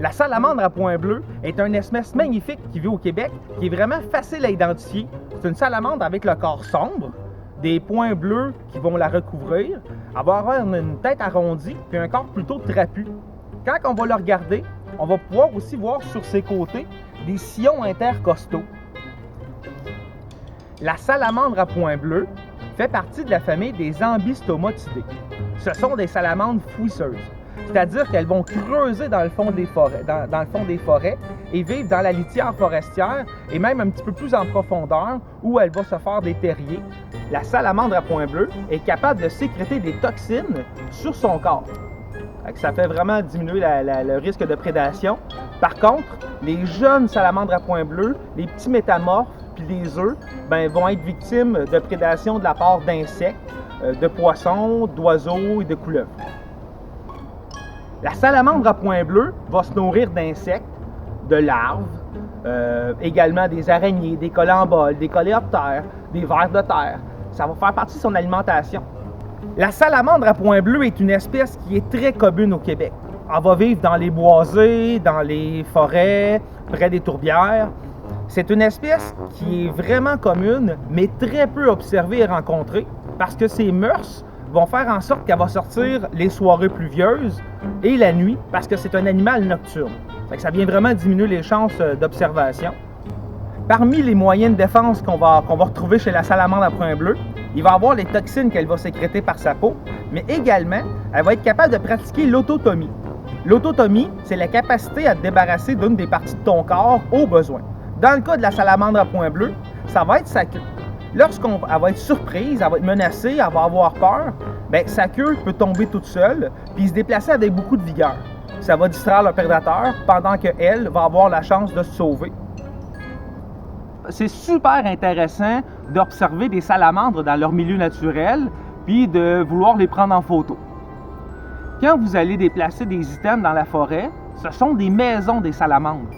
La salamandre à points bleus est une espèce magnifique qui vit au Québec, qui est vraiment facile à identifier. C'est une salamandre avec le corps sombre, des points bleus qui vont la recouvrir. Elle va avoir une tête arrondie puis un corps plutôt trapu. Quand on va le regarder, on va pouvoir aussi voir sur ses côtés des sillons intercostaux. La salamandre à points bleus fait partie de la famille des Ambistomatidés. Ce sont des salamandres fouisseuses, c'est-à-dire qu'elles vont creuser dans le fond des forêts, et vivre dans la litière forestière et même un petit peu plus en profondeur où elle va se faire des terriers. La salamandre à points bleus est capable de sécréter des toxines sur son corps. Ça fait vraiment diminuer le risque de prédation. Par contre, les jeunes salamandres à points bleus, les petits métamorphes puis les œufs, vont être victimes de prédation de la part d'insectes, de poissons, d'oiseaux et de couleuvres. La salamandre à points bleus va se nourrir d'insectes, de larves, également des araignées, des colamboles, des coléoptères, des vers de terre. Ça va faire partie de son alimentation. La salamandre à points bleus est une espèce qui est très commune au Québec. Elle va vivre dans les boisés, dans les forêts, près des tourbières. C'est une espèce qui est vraiment commune, mais très peu observée et rencontrée, parce que ses mœurs vont faire en sorte qu'elle va sortir les soirées pluvieuses et la nuit, parce que c'est un animal nocturne. Ça vient vraiment diminuer les chances d'observation. Parmi les moyens de défense qu'on va retrouver chez la salamandre à points bleus, il va avoir les toxines qu'elle va sécréter par sa peau, mais également, elle va être capable de pratiquer l'autotomie. L'autotomie, c'est la capacité à te débarrasser d'une des parties de ton corps au besoin. Dans le cas de la salamandre à points bleus, ça va être sa queue. Lorsqu'elle va être surprise, elle va être menacée, elle va avoir peur, sa queue peut tomber toute seule puis se déplacer avec beaucoup de vigueur. Ça va distraire le prédateur pendant qu'elle va avoir la chance de se sauver. C'est super intéressant d'observer des salamandres dans leur milieu naturel puis de vouloir les prendre en photo. Quand vous allez déplacer des items dans la forêt, ce sont des maisons des salamandres.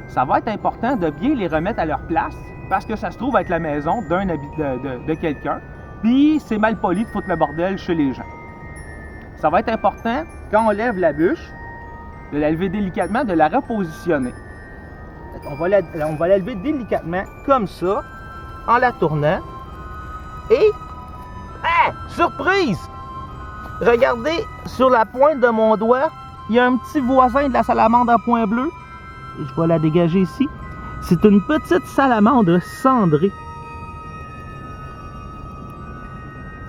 Ça va être important de bien les remettre à leur place parce que ça se trouve être la maison de quelqu'un, puis c'est mal poli de foutre le bordel chez les gens. Ça va être important, quand on lève la bûche, de la lever délicatement, de la repositionner. On va la lever délicatement comme ça, en la tournant. Et, surprise! Regardez, sur la pointe de mon doigt, il y a un petit voisin de la salamandre à points bleus. Je vais la dégager ici. C'est une petite salamandre cendrée.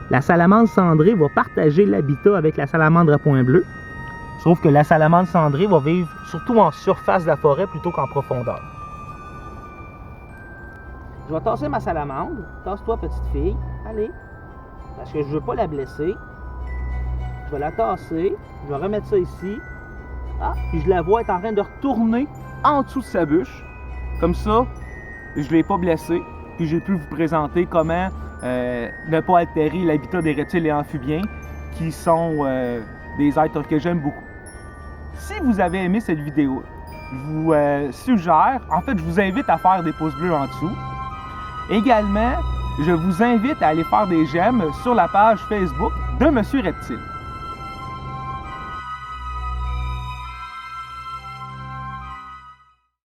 La salamandre cendrée va partager l'habitat avec la salamandre à points bleus. Sauf que la salamandre cendrée va vivre surtout en surface de la forêt plutôt qu'en profondeur. Je vais tasser ma salamandre. Tasse-toi, petite fille. Allez. Parce que je ne veux pas la blesser. Je vais la tasser. Je vais remettre ça ici. Puis je la vois être en train de retourner en dessous de sa bûche. Comme ça, je ne l'ai pas blessée. Puis j'ai pu vous présenter comment ne pas altérer l'habitat des reptiles et amphibiens qui sont des êtres que j'aime beaucoup. Si vous avez aimé cette vidéo, je vous suggère, je vous invite à faire des pouces bleus en dessous. Également, je vous invite à aller faire des j'aime sur la page Facebook de Monsieur Reptile.